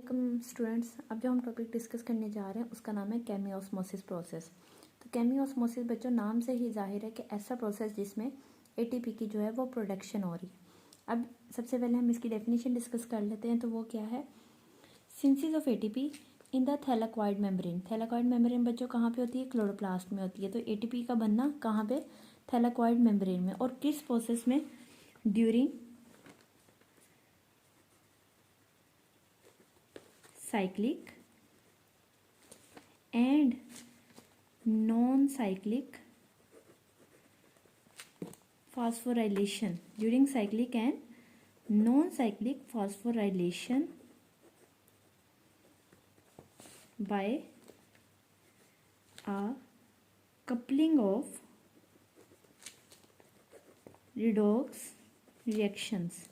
Welcome students. अब जो हम टॉपिक डिस्कस करने जा रहे हैं उसका नाम है केमियोस्मोसिस प्रोसेस। तो केमियोस्मोसिस बच्चों नाम से ही जाहिर है कि ऐसा प्रोसेस जिसमें एटीपी की जो है वो प्रोडक्शन हो रही है। अब सबसे पहले हम इसकी डेफिनेशन डिस्कस कर लेते हैं। तो वो क्या है? Synthesis of ATP in the thylakoid membrane. Thylakoid membrane बच्चों कहाँ पे होती है? क्लोरोप्लास्ट में होती है। तो एटीपी का बनना कहाँ पे? थैलेकॉइड मेम्ब्रेन में। और किस प्रोसेस में? During cyclic and non-cyclic phosphorylation. During cyclic and non-cyclic phosphorylation by a coupling of redox reactions.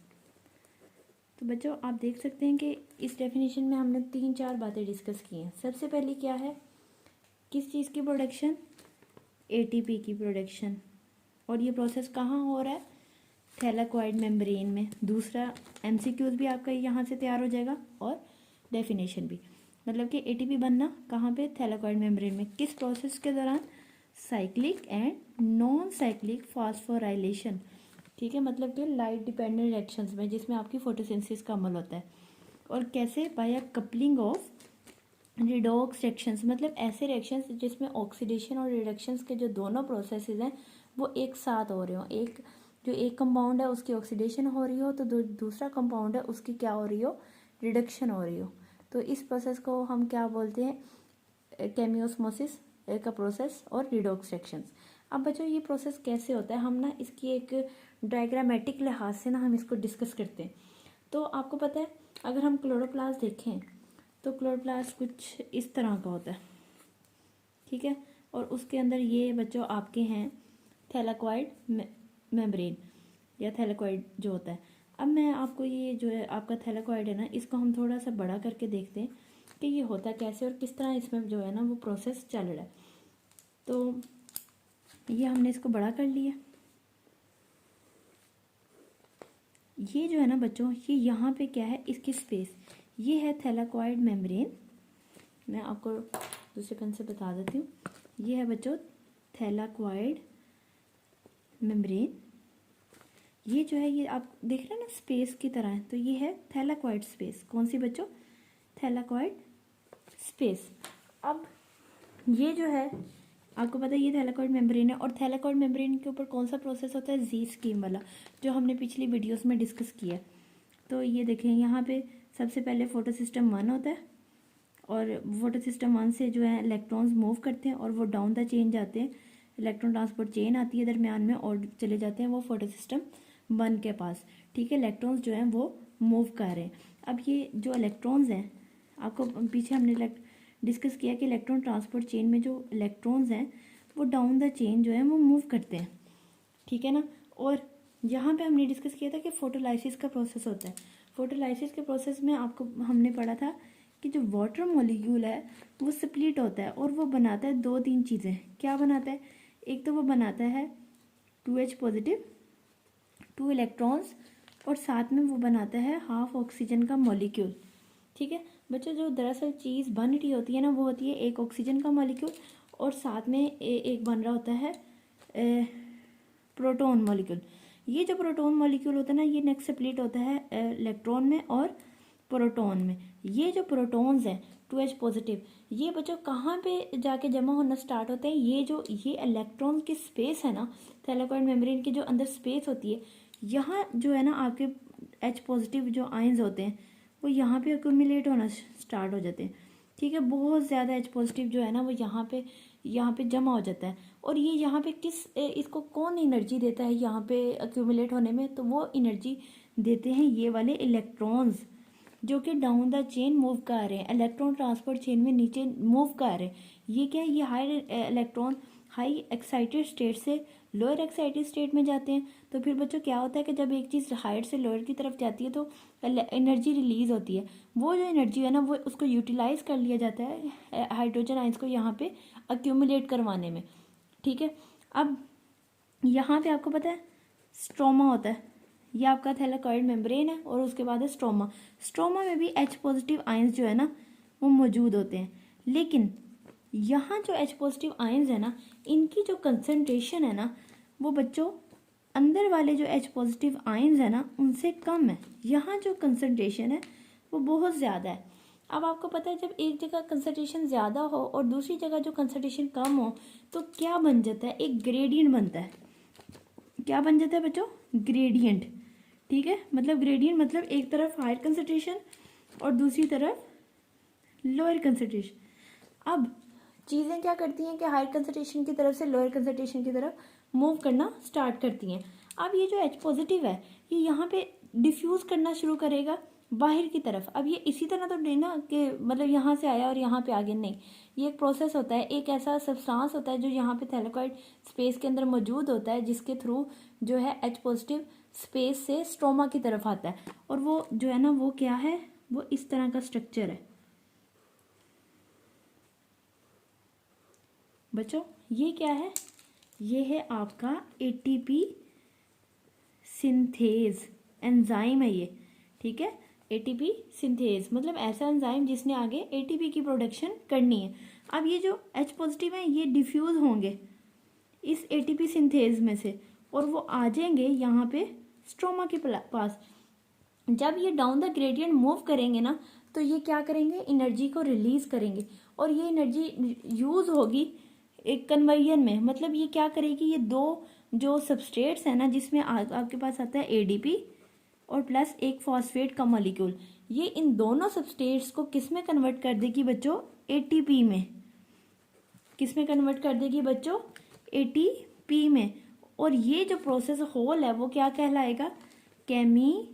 तो बच्चों आप देख सकते हैं कि इस डेफिनेशन में हमने 3-4 बातें डिस्कस की हैं। सबसे पहली क्या है? किस चीज़ की प्रोडक्शन? एटीपी की प्रोडक्शन। और ये प्रोसेस कहाँ हो रहा है? थैलेकॉइड मेम्ब्रेन में। दूसरा एमसीक्यूज भी आपका यहाँ से तैयार हो जाएगा और डेफिनेशन भी। मतलब कि एटीपी बनना कहाँ पे? थैलेकॉइड मेम्ब्रेन में। किस प्रोसेस के दौरान? Cyclic and non cyclic phosphorylation. ठीक है, मतलब कि लाइट डिपेंडेंट रिएक्शंस में जिसमें आपकी फोटोसिंथेसिस का अमल होता है। और कैसे? By a coupling of redox reactions, मतलब ऐसे रिएक्शंस जिसमें ऑक्सीडेशन और रिडक्शंस के जो दोनों प्रोसेसेस हैं वो एक साथ हो रहे हो। एक कंपाउंड है उसकी ऑक्सीडेशन हो रही हो, तो दूसरा कंपाउंड है उसकी क्या हो रही हो? रिडक्शन हो रही हो। तो इस प्रोसेस को हम क्या बोलते हैं? केमियोस्मोसिस का प्रोसेस और रिडॉक्स रिएक्शंस। अब बच्चों ये प्रोसेस कैसे होता है, हम ना इसकी एक डायग्रामेटिक लिहाज से ना हम इसको डिस्कस करते हैं। तो आपको पता है अगर हम क्लोरोप्लास्ट देखें तो क्लोरोप्लास्ट कुछ इस तरह का होता है, ठीक है। और उसके अंदर ये बच्चों आपके हैं थैलेकॉइड मेम्ब्रेन या थैलेकॉइड जो होता है। अब मैं आपको ये जो है आपका थैलेकॉइड है ना, इसको हम थोड़ा सा बड़ा करके देखते हैं कि ये होता कैसे और किस तरह इसमें जो है ना वो प्रोसेस चल रहा है। तो ये हमने इसको बड़ा कर लिया। ये जो है ना बच्चों, ये यहाँ पे क्या है? इसकी स्पेस, ये है थैलेकॉइड मेम्ब्रेन। मैं आपको दूसरे पेन से बता देती हूँ। ये है बच्चों थैलेकॉइड मेम्ब्रेन। ये जो है ये आप देख रहे हैं ना स्पेस की तरह है, तो ये है थैलेकॉइड स्पेस। कौन सी बच्चों? Thylakoid space. अब ये जो है आपको पता है ये थैलेकॉइड मेम्ब्रेन है। और थैलेकॉइड मेम्ब्रेन के ऊपर कौन सा प्रोसेस होता है? जी स्कीम वाला, जो हमने पिछली वीडियोस में डिस्कस किया। तो ये देखें यहाँ पे सबसे पहले फोटो सिस्टम 1 होता है और फोटो सिस्टम 1 से जो है इलेक्ट्रॉन्स मूव करते हैं और वो डाउन द चेन जाते हैं। इलेक्ट्रॉन ट्रांसपोर्ट चेन आती है दरमियान में और चले जाते हैं वो फोटो सिस्टम 1 के पास। ठीक है, इलेक्ट्रॉन्स जो हैं वो मूव कर रहे हैं। अब ये जो इलेक्ट्रॉन्स हैं, आपको पीछे हमने डिस्कस किया कि इलेक्ट्रॉन ट्रांसपोर्ट चेन में जो इलेक्ट्रॉन्स हैं वो डाउन द चेन जो है वो मूव करते हैं, ठीक है ना। और यहाँ पे हमने डिस्कस किया था कि फोटोलाइसिस का प्रोसेस होता है। फोटोलाइसिस के प्रोसेस में आपको हमने पढ़ा था कि जो वाटर मॉलिक्यूल है वो स्प्लिट होता है और वो बनाता है 2-3 चीज़ें। क्या बनाता है? एक तो वो बनाता है 2H पॉजिटिव, 2 इलेक्ट्रॉन्स, और साथ में वो बनाता है हाफ ऑक्सीजन का मॉलिक्यूल। ठीक है बच्चों, जो दरअसल चीज़ बन रही होती है ना वो होती है एक ऑक्सीजन का मॉलिक्यूल और साथ में एक बन रहा होता है प्रोटॉन मॉलिक्यूल। ये जो प्रोटॉन मॉलिक्यूल होता है ना ये नेक्स्ट स्प्लिट होता है इलेक्ट्रॉन में और प्रोटॉन में। ये जो प्रोटॉन्स हैं 2H पॉजिटिव, ये बच्चों कहाँ पे जाके जमा होना स्टार्ट होते हैं? ये इलेक्ट्रॉन की स्पेस है ना, थैलेकॉइड मेम्ब्रेन के जो अंदर स्पेस होती है, यहाँ जो है ना आपके H पॉजिटिव जो आयंस होते हैं वो यहाँ पे एक्यूमुलेट होना स्टार्ट हो जाते हैं। ठीक है, बहुत ज़्यादा H पॉजिटिव जो है ना वो यहाँ पे जमा हो जाता है। और ये यहाँ पे इसको कौन एनर्जी देता है यहाँ पे एक्यूमुलेट होने में? तो वो एनर्जी देते हैं ये वाले इलेक्ट्रॉन्स जो कि डाउन द चेन मूव कर रहे हैं, इलेक्ट्रॉन ट्रांसपोर्ट चेन में नीचे मूव कर रहे हैं। ये क्या है? ये high electron high excited state से लोअर एक्साइटेड स्टेट में जाते हैं। तो फिर बच्चों क्या होता है कि जब एक चीज़ हाइट से लोअर की तरफ जाती है तो एनर्जी रिलीज होती है। वो जो एनर्जी है ना वो उसको यूटिलाइज कर लिया जाता है हाइड्रोजन आइंस को यहाँ पे अक्यूमुलेट करवाने में। ठीक है, अब यहाँ पे आपको पता है स्ट्रोमा होता है, ये आपका थैलेकॉइड मेम्ब्रेन है और उसके बाद है स्ट्रोमा। स्ट्रोमा में भी H पॉजिटिव आयंस जो है ना वो मौजूद होते हैं, लेकिन यहाँ जो H पॉजिटिव आयंस है ना इनकी जो कंसंट्रेशन है ना वो बच्चों अंदर वाले जो H पॉजिटिव आयंस है ना उनसे कम है। यहाँ जो कंसंट्रेशन है वो बहुत ज़्यादा है। अब आपको पता है जब एक जगह कंसंट्रेशन ज़्यादा हो और दूसरी जगह जो कंसंट्रेशन कम हो तो क्या बन जाता है, एक ग्रेडियंट बनता है। क्या बन जाता है बच्चों, ग्रेडियंट। ठीक है, मतलब ग्रेडियंट मतलब एक तरफ हायर कंसंट्रेशन और दूसरी तरफ लोअर कंसंट्रेशन। अब चीज़ें क्या करती हैं कि हायर कंसंट्रेशन की तरफ से लोअर कंसंट्रेशन की तरफ मूव करना स्टार्ट करती हैं। अब ये जो H पॉजिटिव है ये यहाँ पे डिफ्यूज करना शुरू करेगा बाहर की तरफ। अब ये इसी तरह तो नहीं ना कि मतलब यहाँ से आया और यहाँ पे आ गया, नहीं, ये एक प्रोसेस होता है, एक ऐसा सब्सटेंस होता है जो यहाँ पे थैलेकॉइड स्पेस के अंदर मौजूद होता है जिसके थ्रू जो है H पॉजिटिव स्पेस से स्ट्रोमा की तरफ आता है। और वो जो है ना वो क्या है, वो इस तरह का स्ट्रक्चर है बच्चों। ये क्या है, ये है आपका ATP सिंथेज एंजाइम है ये। ठीक है, ATP सिंथेज मतलब ऐसा एंजाइम जिसने आगे ATP की प्रोडक्शन करनी है। अब ये जो H पॉजिटिव है ये डिफ्यूज होंगे इस ATP सिंथेज में से और वो आ जाएंगे यहाँ पे स्ट्रोमा के पास। जब ये डाउन द ग्रेडियंट मूव करेंगे ना तो ये क्या करेंगे, एनर्जी को रिलीज करेंगे और ये एनर्जी यूज होगी एक कन्वर्जन में। मतलब ये क्या करेगी, ये दो जो सबस्ट्रेट्स है ना जिसमें आपके पास आता है ADP और प्लस एक फॉस्फेट का मॉलिक्यूल, ये इन दोनों सबस्ट्रेट्स को किस में कन्वर्ट कर देगी बच्चों, ATP में। किस में कन्वर्ट कर देगी बच्चों, ATP में। और ये जो प्रोसेस होल है वो क्या कहलाएगा, केमिओस्मोसिस।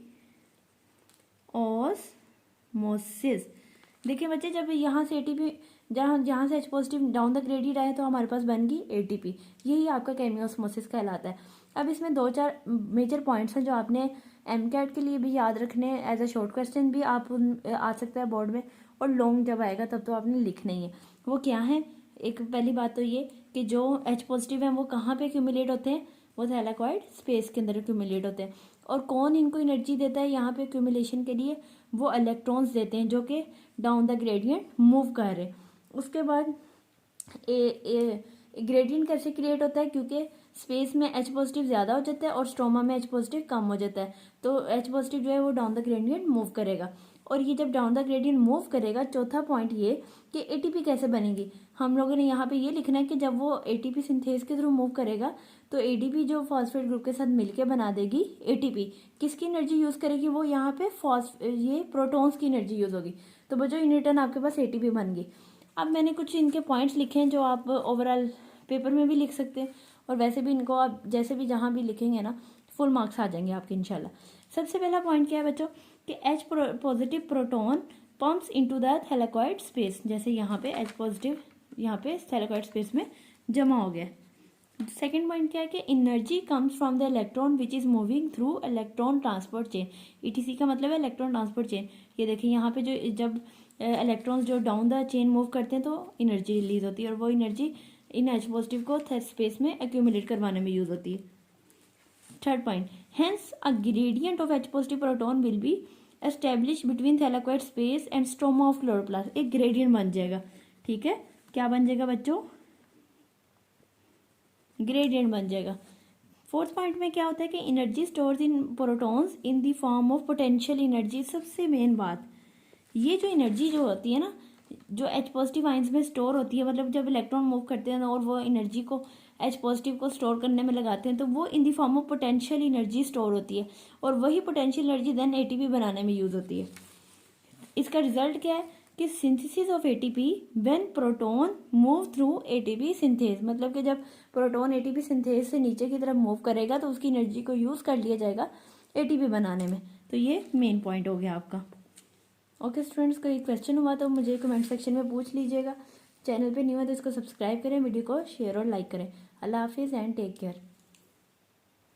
देखिए बच्चे जब यहाँ से ATP जहाँ से H positive down the gradient आए तो हमारे पास बन गई ATP, यही आपका केमिओस्मोसिस कहलाता है। अब इसमें 2-4 मेजर पॉइंट्स हैं जो आपने MCAT के लिए भी याद रखने, एज अ शॉर्ट क्वेश्चन भी आप आ सकता है बोर्ड में, और लॉन्ग जब आएगा तब तो आपने लिखना ही है। वो क्या है, एक पहली बात तो ये कि जो H पॉजिटिव है वो कहाँ पे एक्यूमुलेट होते हैं, वो थैलेकॉइड स्पेस के अंदर एक्यूमुलेट होते हैं। और कौन इनको एनर्जी देता है यहाँ पे एक्यूमुलेशन के लिए, वो इलेक्ट्रॉन्स देते हैं जो कि डाउन द ग्रेडियंट मूव कर रहे हैं। उसके बाद ग्रेडियंट कैसे क्रिएट होता है, क्योंकि स्पेस में H पॉजिटिव ज़्यादा हो जाता है और स्ट्रोमा में H पॉजिटिव कम हो जाता है, तो H पॉजिटिव जो है वो डाउन द ग्रेडियंट मूव करेगा। और ये जब डाउन द ग्रेडियंट मूव करेगा, चौथा पॉइंट ये कि ATP कैसे बनेगी, हम लोगों ने यहाँ पे ये लिखना है कि जब वो ATP सिंथेज के थ्रू मूव करेगा तो ADP जो फॉस्फेट ग्रुप के साथ मिलकर बना देगी ATP। किसकी एनर्जी यूज़ करेगी, वो यहाँ पे ये प्रोटॉन्स की एनर्जी यूज़ होगी। तो बच्चों इन रिटर्न आपके पास ATP बन गई। अब मैंने कुछ इनके पॉइंट्स लिखे हैं जो आप ओवरऑल पेपर में भी लिख सकते हैं और वैसे भी इनको आप जैसे भी जहाँ भी लिखेंगे ना फुल मार्क्स आ जाएंगे आपके इंशाल्लाह। सबसे पहला पॉइंट क्या है बच्चों कि H positive proton pumps into the thylakoid space. जैसे यहाँ पे H पॉजिटिव यहाँ पे थैलेकॉइड स्पेस में जमा हो गया। सेकेंड पॉइंट क्या है कि energy comes from the electron which is moving through electron transport chain. ETC का मतलब है इलेक्ट्रॉन ट्रांसपोर्ट चेन। ये देखिए यहाँ पे जो जब इलेक्ट्रॉन्स जो डाउन द चेन मूव करते हैं तो एनर्जी रिलीज होती है और वो एनर्जी इन H पॉजिटिव को स्पेस में एक्यूमुलेट करवाने में यूज होती है। Third point, hence a gradient of H positive proton will be establish between thylakoid space and stroma of chloroplast. एक ग्रेडियंट बन जाएगा। ठीक है, क्या बन जाएगा बच्चों, ग्रेडियंट बन जाएगा। फोर्थ पॉइंट में क्या होता है कि energy stores in protons in the form of potential energy. सबसे मेन बात, ये जो एनर्जी जो होती है ना जो H पॉजिटिव आयंस में स्टोर होती है, मतलब जब इलेक्ट्रॉन मूव करते हैं और वो एनर्जी को H पॉजिटिव को स्टोर करने में लगाते हैं तो वो in the form of potential energy store होती है और वही पोटेंशियल एनर्जी देन ATP बनाने में यूज होती है। इसका रिजल्ट क्या है कि synthesis of ATP when proton move through ATP synthase. मतलब कि जब प्रोटॉन ATP सिंथेज से नीचे की तरफ मूव करेगा तो उसकी एनर्जी को यूज कर लिया जाएगा ATP बनाने में। तो ये मेन पॉइंट हो गया आपका। ओके स्टूडेंट्स, कोई क्वेश्चन हुआ तो मुझे कमेंट सेक्शन में पूछ लीजिएगा। चैनल पे न्यू है तो इसको सब्सक्राइब करें, वीडियो को शेयर और लाइक करें। अल्लाह हाफिज़ एंड टेक केयर।